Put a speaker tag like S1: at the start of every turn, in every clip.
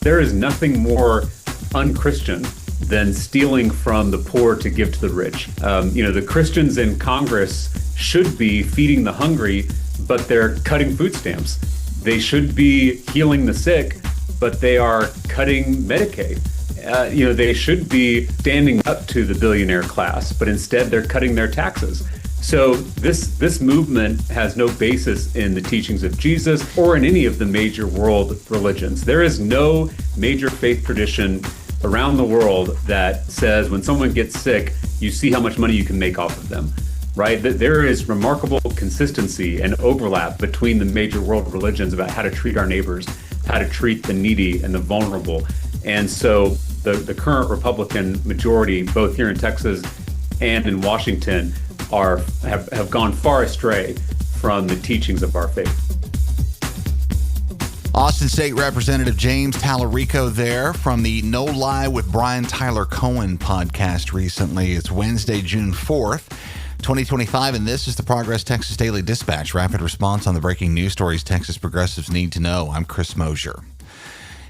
S1: There is nothing more unchristian than stealing from the poor to give to the rich. The Christians in Congress should be feeding the hungry, but they're cutting food stamps. They should be healing the sick, but they are cutting Medicaid. They should be standing up to the billionaire class, but instead they're cutting their taxes. So this movement has no basis in the teachings of Jesus or in any of the major world religions. There is no major faith tradition around the world that says when someone gets sick, you see how much money you can make off of them, right? There is remarkable consistency and overlap between the major world religions about how to treat our neighbors, how to treat the needy and the vulnerable. And so the current Republican majority, both here in Texas and in Washington, have gone far astray from the teachings of our faith.
S2: Austin State Representative James Talarico there from the No Lie with Brian Tyler Cohen podcast recently. It's Wednesday, June 4th, 2025, and this is the Progress Texas Daily Dispatch, rapid response on the breaking news stories Texas progressives need to know. I'm Chris Mosier.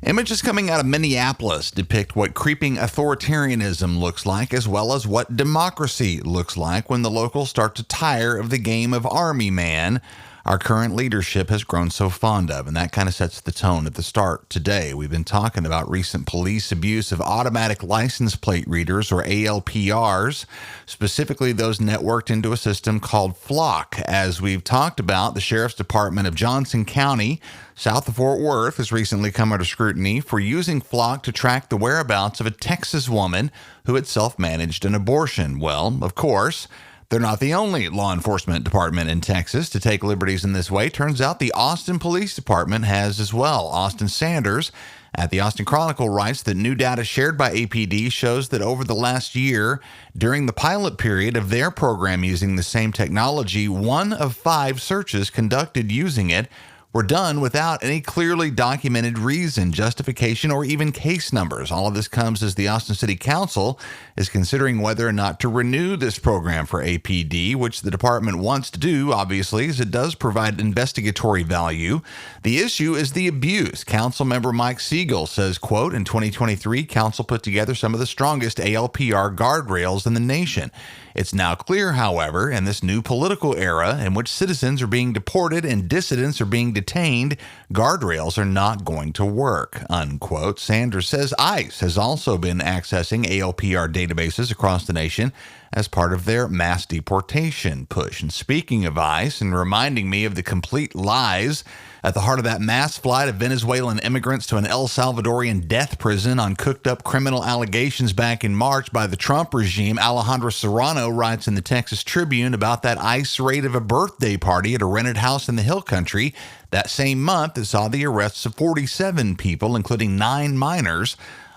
S2: Images coming out of Minneapolis depict what creeping authoritarianism looks like, as well as what democracy looks like when the locals start to tire of the game of army man our current leadership has grown so fond of. And that kind of sets the tone at the start today. We've been talking about recent police abuse of automatic license plate readers, or ALPRs, specifically those networked into a system called Flock. As we've talked about, the Sheriff's Department of Johnson County, south of Fort Worth, has recently come under scrutiny for using Flock to track the whereabouts of a Texas woman who had self-managed an abortion. Well, of course, they're not the only law enforcement department in Texas to take liberties in this way. Turns out the Austin Police Department has as well. Austin Sanders at the Austin Chronicle writes that new data shared by APD shows that over the last year, during the pilot period of their program using the same technology, 1 of 5 searches conducted using it were done without any clearly documented reason, justification, or even case numbers. All of this comes as the Austin City Council is considering whether or not to renew this program for APD, which the department wants to do, obviously, as it does provide investigatory value. The issue is the abuse. Council member Mike Siegel says, quote, in 2023, Council put together some of the strongest ALPR guardrails in the nation. It's now clear, however, in this new political era in which citizens are being deported and dissidents are being detained, guardrails are not going to work, unquote. Sanders says ICE has also been accessing ALPR databases across the nation as part of their mass deportation push. And speaking of ICE, and reminding me of the complete lies at the heart of that mass flight of Venezuelan immigrants to an El Salvadorian death prison on cooked-up criminal allegations back in March by the Trump regime, Alejandro Serrano writes in the Texas Tribune about that ICE raid of a birthday party at a rented house in the Hill Country that same month that saw the arrests of 47 people, including 9 minors,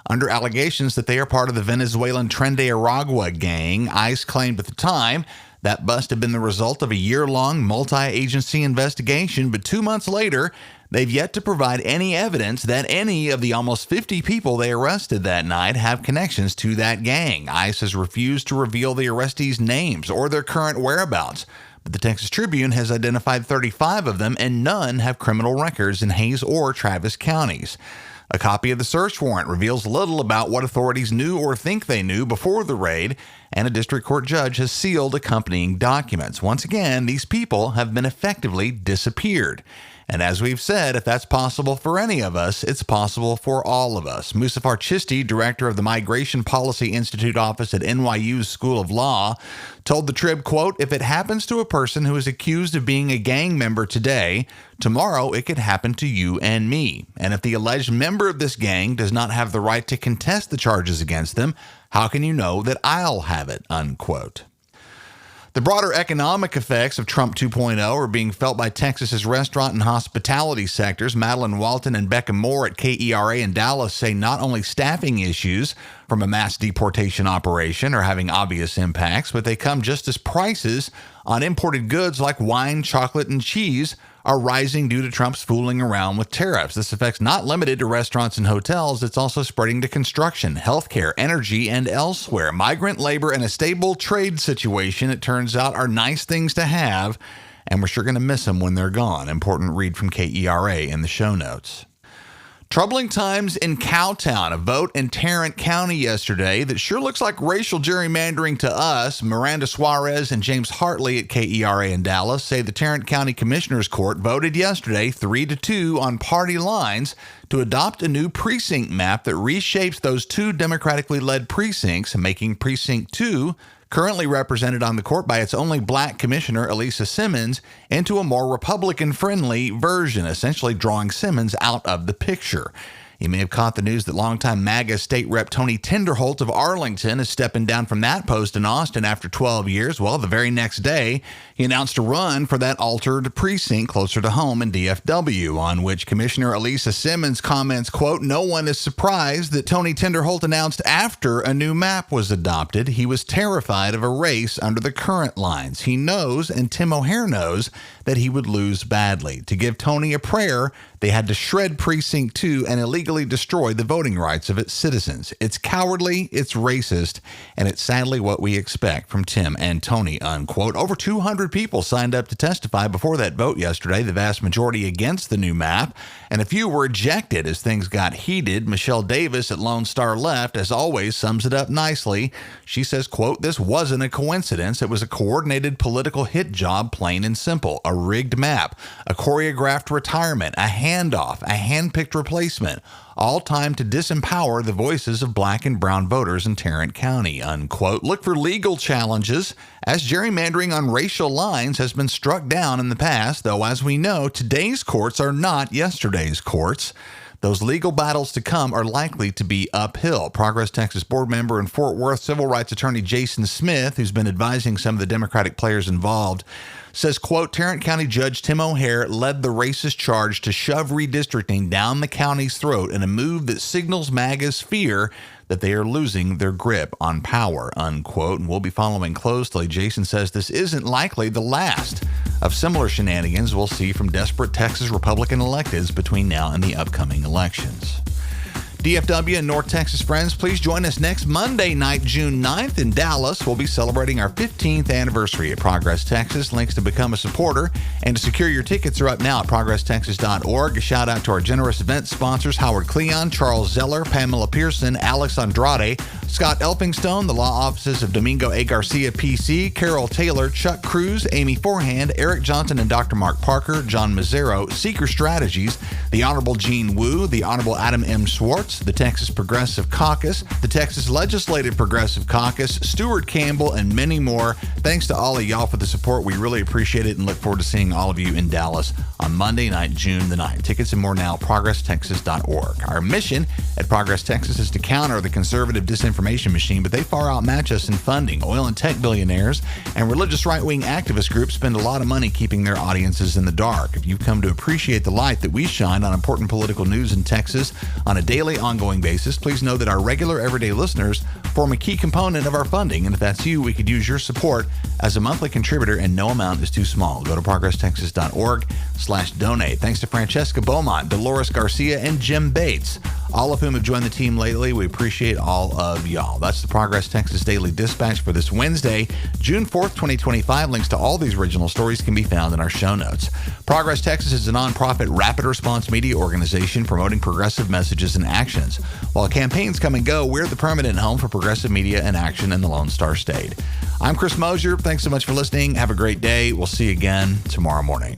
S2: under allegations that they are part of the Venezuelan Tren de Aragua gang. ICE claimed at the time that bust had been the result of a year-long multi-agency investigation, but 2 months later, they've yet to provide any evidence that any of the almost 50 people they arrested that night have connections to that gang. ICE has refused to reveal the arrestees' names or their current whereabouts, but the Texas Tribune has identified 35 of them, and none have criminal records in Hays or Travis counties. A copy of the search warrant reveals little about what authorities knew or think they knew before the raid, and a district court judge has sealed accompanying documents. Once again, these people have been effectively disappeared. And as we've said, if that's possible for any of us, it's possible for all of us. Musafar Chisti, director of the Migration Policy Institute office at NYU's School of Law, told the Trib, quote, if it happens to a person who is accused of being a gang member today, tomorrow it could happen to you and me. And if the alleged member of this gang does not have the right to contest the charges against them, how can you know that I'll have it, unquote. The broader economic effects of Trump 2.0 are being felt by Texas's restaurant and hospitality sectors. Madeline Walton and Becca Moore at KERA in Dallas say not only staffing issues from a mass deportation operation are having obvious impacts, but they come just as prices on imported goods like wine, chocolate, and cheese are rising due to Trump's fooling around with tariffs. This affect's not limited to restaurants and hotels. It's also spreading to construction, healthcare, energy, and elsewhere. Migrant labor and a stable trade situation, it turns out, are nice things to have, and we're sure going to miss them when they're gone. Important read from KERA in the show notes. Troubling times in Cowtown. A vote in Tarrant County yesterday that sure looks like racial gerrymandering to us. Miranda Suarez and James Hartley at KERA in Dallas say the Tarrant County Commissioners Court voted yesterday 3-2 on party lines to adopt a new precinct map that reshapes those two democratically led precincts, making Precinct 2, currently represented on the court by its only black commissioner, Elisa Simmons, into a more Republican-friendly version, essentially drawing Simmons out of the picture. You may have caught the news that longtime MAGA State Rep Tony Tinderholt of Arlington is stepping down from that post in Austin after 12 years. Well, the very next day, he announced a run for that altered precinct closer to home in DFW, on which Commissioner Elisa Simmons comments, quote, "No one is surprised that Tony Tinderholt announced after a new map was adopted he was terrified of a race under the current lines. He knows, and Tim O'Hare knows, that he would lose badly. To give Tony a prayer, they had to shred Precinct 2 and illegally destroy the voting rights of its citizens. It's cowardly, it's racist, and it's sadly what we expect from Tim and Tony," unquote. Over 200 people signed up to testify before that vote yesterday, the vast majority against the new map, and a few were ejected as things got heated. Michelle Davis at Lone Star Left, as always, sums it up nicely. She says, quote, "This wasn't a coincidence. It was a coordinated political hit job, plain and simple. A rigged map, a choreographed retirement, a handoff, a hand-picked replacement, all timed to disempower the voices of black and brown voters in Tarrant County," unquote. Look for legal challenges, as gerrymandering on racial lines has been struck down in the past, though as we know, today's courts are not yesterday's courts. Those legal battles to come are likely to be uphill. Progress Texas board member and Fort Worth civil rights attorney Jason Smith, who's been advising some of the Democratic players involved, says, quote, "Tarrant County Judge Tim O'Hare led the racist charge to shove redistricting down the county's throat in a move that signals MAGA's fear that they are losing their grip on power," unquote. And we'll be following closely. Jason says this isn't likely the last of similar shenanigans we'll see from desperate Texas Republican electeds between now and the upcoming elections. DFW and North Texas friends, please join us next Monday night, June 9th in Dallas. We'll be celebrating our 15th anniversary at Progress Texas. Links to become a supporter and to secure your tickets are up now at progresstexas.org. A shout out to our generous event sponsors, Howard Cleon, Charles Zeller, Pamela Pearson, Alex Andrade, Scott Elpingstone, the law offices of Domingo A. Garcia, PC, Carol Taylor, Chuck Cruz, Amy Forehand, Eric Johnson and Dr. Mark Parker, John Mazzaro, Seeker Strategies, the Honorable Gene Wu, the Honorable Adam M. Schwartz, the Texas Progressive Caucus, the Texas Legislative Progressive Caucus, Stuart Campbell, and many more. Thanks to all of y'all for the support. We really appreciate it and look forward to seeing all of you in Dallas on Monday night, June the 9th. Tickets and more now at progresstexas.org. Our mission at Progress Texas is to counter the conservative disinformation machine, but they far outmatch us in funding. Oil and tech billionaires and religious right-wing activist groups spend a lot of money keeping their audiences in the dark. If you've come to appreciate the light that we shine on important political news in Texas on a daily, ongoing basis, please know that our regular everyday listeners form a key component of our funding. And if that's you, we could use your support as a monthly contributor, and no amount is too small. Go to progresstexas.org/donate. Thanks to Francesca Beaumont, Dolores Garcia, and Jim Bates, all of whom have joined the team lately. We appreciate all of y'all. That's the Progress Texas Daily Dispatch for this Wednesday, June 4th, 2025. Links to all these original stories can be found in our show notes. Progress Texas is a nonprofit rapid response media organization promoting progressive messages and actions. While campaigns come and go, we're the permanent home for progressive media and action in the Lone Star State. I'm Chris Mosier. Thanks so much for listening. Have a great day. We'll see you again tomorrow morning.